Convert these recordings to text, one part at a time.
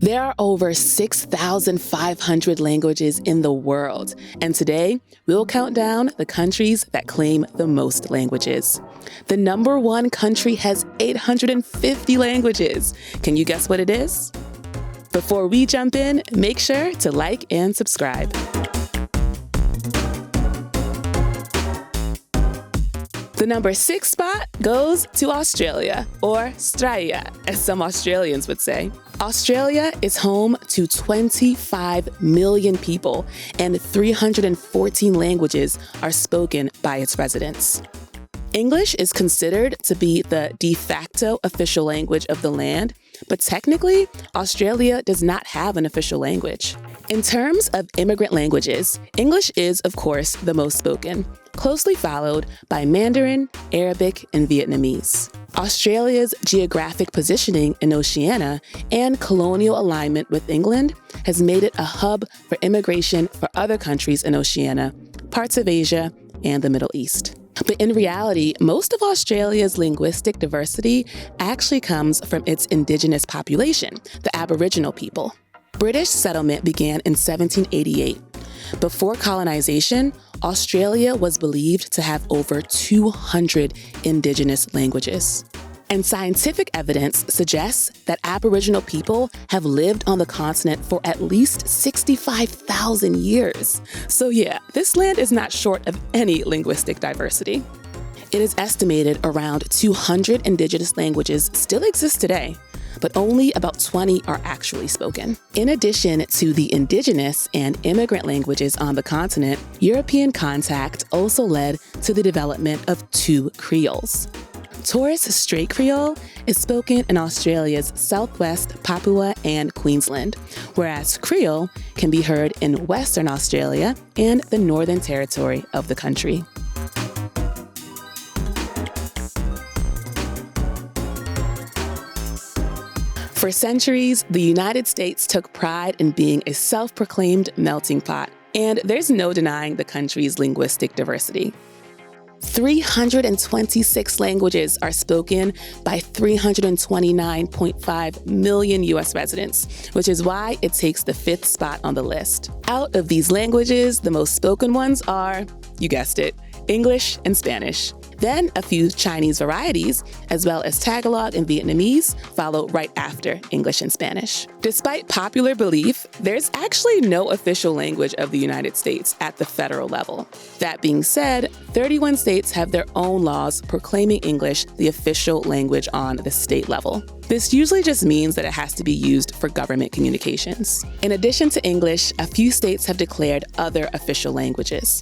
There are over 6,500 languages in the world, and today we'll count down the countries that claim the most languages. The number one country has 850 languages. Can you guess what it is? Before we jump in, make sure to like and subscribe. The number 6 spot goes to Australia, or Straya, as some Australians would say. Australia is home to 25 million people, and 314 languages are spoken by its residents. English is considered to be the de facto official language of the land, but technically, Australia does not have an official language. In terms of immigrant languages, English is, of course, the most spoken, closely followed by Mandarin, Arabic, and Vietnamese. Australia's geographic positioning in Oceania and colonial alignment with England has made it a hub for immigration for other countries in Oceania, parts of Asia, and the Middle East. But in reality, most of Australia's linguistic diversity actually comes from its indigenous population, the Aboriginal people. British settlement began in 1788. Before colonization, Australia was believed to have over 200 indigenous languages. And scientific evidence suggests that Aboriginal people have lived on the continent for at least 65,000 years. So yeah, this land is not short of any linguistic diversity. It is estimated around 200 indigenous languages still exist today, but only about 20 are actually spoken. In addition to the indigenous and immigrant languages on the continent, European contact also led to the development of 2 creoles. Torres Strait Creole is spoken in Australia's southwest Papua and Queensland, whereas Creole can be heard in Western Australia and the Northern Territory of the country. For centuries, the United States took pride in being a self-proclaimed melting pot, and there's no denying the country's linguistic diversity. 326 languages are spoken by 329.5 million U.S. residents, which is why it takes the 5th spot on the list. Out of these languages, the most spoken ones are, you guessed it, English and Spanish. Then a few Chinese varieties, as well as Tagalog and Vietnamese, follow right after English and Spanish. Despite popular belief, there's actually no official language of the United States at the federal level. That being said, 31 states have their own laws proclaiming English the official language on the state level. This usually just means that it has to be used for government communications. In addition to English, a few states have declared other official languages.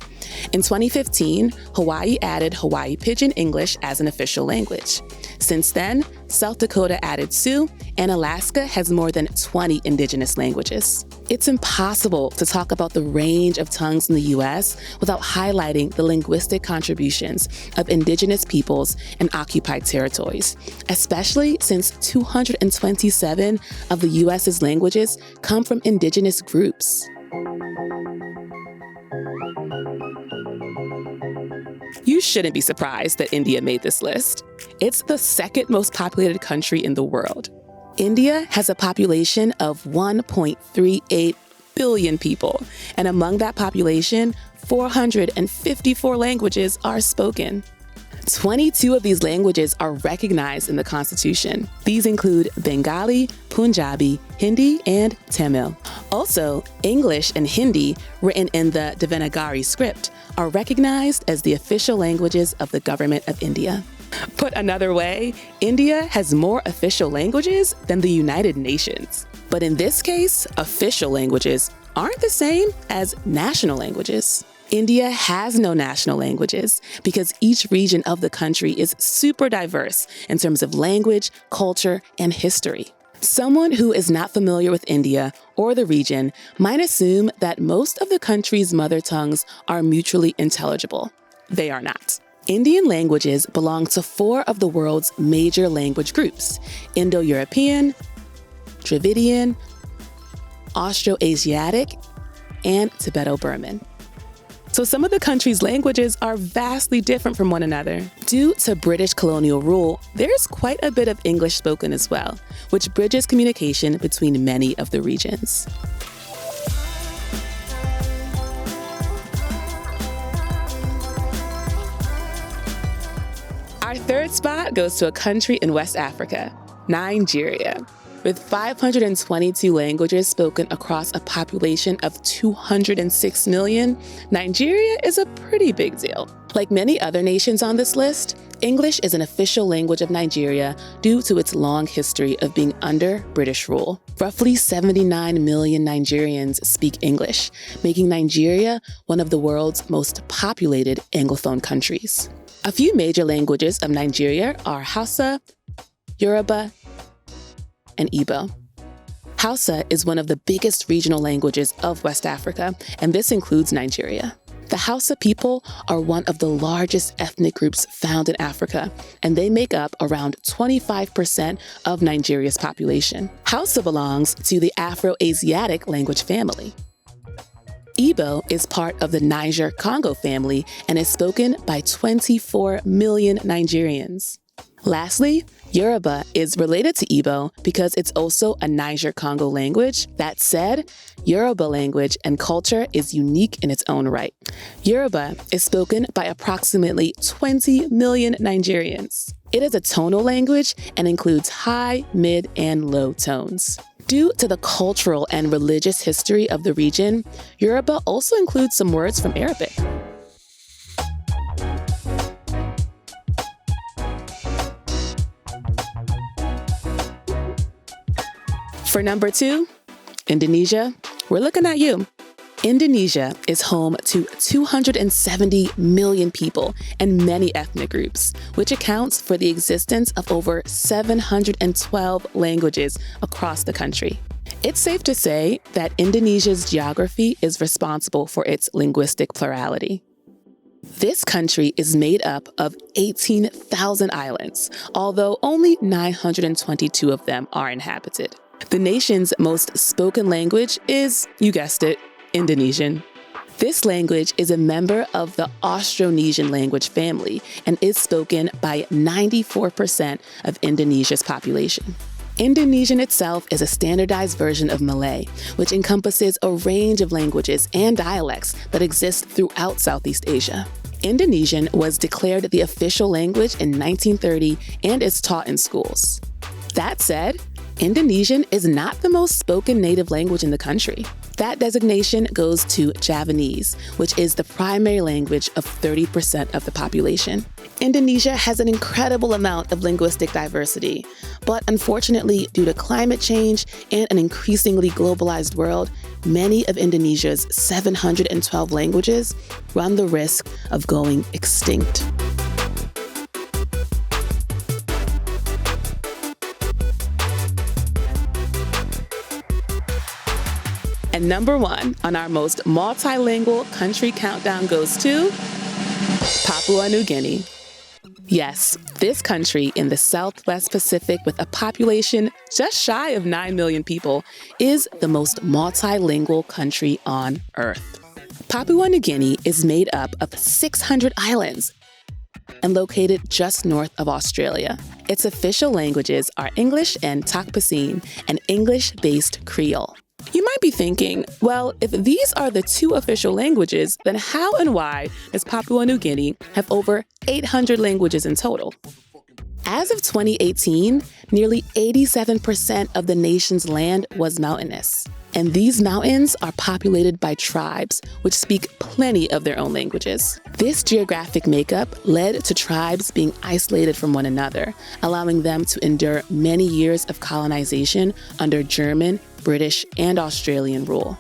In 2015, Hawaii added Hawaii Pidgin English as an official language. Since then, South Dakota added Sioux, and Alaska has more than 20 indigenous languages. It's impossible to talk about the range of tongues in the U.S. without highlighting the linguistic contributions of indigenous peoples and occupied territories, especially since 227 of the U.S.'s languages come from indigenous groups. You shouldn't be surprised that India made this list. It's the 2nd most populated country in the world. India has a population of 1.38 billion people, and among that population, 454 languages are spoken. 22 of these languages are recognized in the Constitution. These include Bengali, Punjabi, Hindi, and Tamil. Also, English and Hindi, written in the Devanagari script, are recognized as the official languages of the government of India. Put another way, India has more official languages than the United Nations. But in this case, official languages aren't the same as national languages. India has no national languages because each region of the country is super diverse in terms of language, culture, and history. Someone who is not familiar with India or the region might assume that most of the country's mother tongues are mutually intelligible. They are not. Indian languages belong to 4 of the world's major language groups: Indo-European, Dravidian, Austroasiatic, and Tibeto-Burman. So some of the country's languages are vastly different from one another. Due to British colonial rule, there's quite a bit of English spoken as well, which bridges communication between many of the regions. Our third spot goes to a country in West Africa, Nigeria. With 522 languages spoken across a population of 206 million, Nigeria is a pretty big deal. Like many other nations on this list, English is an official language of Nigeria due to its long history of being under British rule. Roughly 79 million Nigerians speak English, making Nigeria one of the world's most populated Anglophone countries. A few major languages of Nigeria are Hausa, Yoruba, and Igbo. Hausa is one of the biggest regional languages of West Africa, and this includes Nigeria. The Hausa people are one of the largest ethnic groups found in Africa, and they make up around 25% of Nigeria's population. Hausa belongs to the Afro-Asiatic language family. Igbo is part of the Niger-Congo family and is spoken by 24 million Nigerians. Lastly, Yoruba is related to Igbo because it's also a Niger-Congo language. That said, Yoruba language and culture is unique in its own right. Yoruba is spoken by approximately 20 million Nigerians. It is a tonal language and includes high, mid, and low tones. Due to the cultural and religious history of the region, Yoruba also includes some words from Arabic. For number 2, Indonesia, we're looking at you. Indonesia is home to 270 million people and many ethnic groups, which accounts for the existence of over 712 languages across the country. It's safe to say that Indonesia's geography is responsible for its linguistic plurality. This country is made up of 18,000 islands, although only 922 of them are inhabited. The nation's most spoken language is, you guessed it, Indonesian. This language is a member of the Austronesian language family and is spoken by 94% of Indonesia's population. Indonesian itself is a standardized version of Malay, which encompasses a range of languages and dialects that exist throughout Southeast Asia. Indonesian was declared the official language in 1930 and is taught in schools. That said, Indonesian is not the most spoken native language in the country. That designation goes to Javanese, which is the primary language of 30% of the population. Indonesia has an incredible amount of linguistic diversity, but unfortunately, due to climate change and an increasingly globalized world, many of Indonesia's 712 languages run the risk of going extinct. And number 1 on our most multilingual country countdown goes to Papua New Guinea. Yes, this country in the Southwest Pacific with a population just shy of 9 million people is the most multilingual country on Earth. Papua New Guinea is made up of 600 islands and located just north of Australia. Its official languages are English and Takpassin, an English-based Creole. You might be thinking, well, if these are the 2 official languages, then how and why does Papua New Guinea have over 800 languages in total? As of 2018, nearly 87% of the nation's land was mountainous. And these mountains are populated by tribes, which speak plenty of their own languages. This geographic makeup led to tribes being isolated from one another, allowing them to endure many years of colonization under German, British, and Australian rule.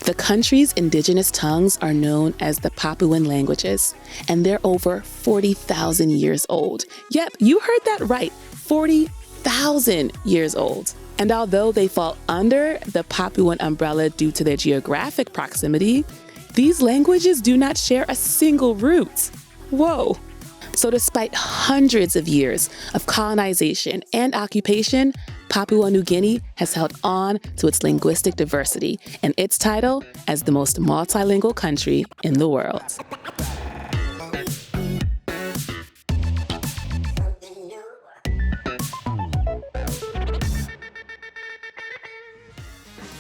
The country's indigenous tongues are known as the Papuan languages, and they're over 40,000 years old. Yep, you heard that right, 40,000 years old. And although they fall under the Papuan umbrella due to their geographic proximity, these languages do not share a single root. Whoa! So despite hundreds of years of colonization and occupation, Papua New Guinea has held on to its linguistic diversity and its title as the most multilingual country in the world.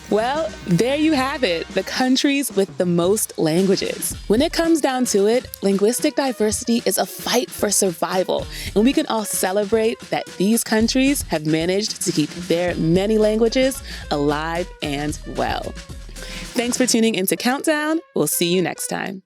Well, there you have it, the countries with the most languages. When it comes down to it, linguistic diversity is a fight for survival, and we can all celebrate that these countries have managed to keep their many languages alive and well. Thanks for tuning into Countdown. We'll see you next time.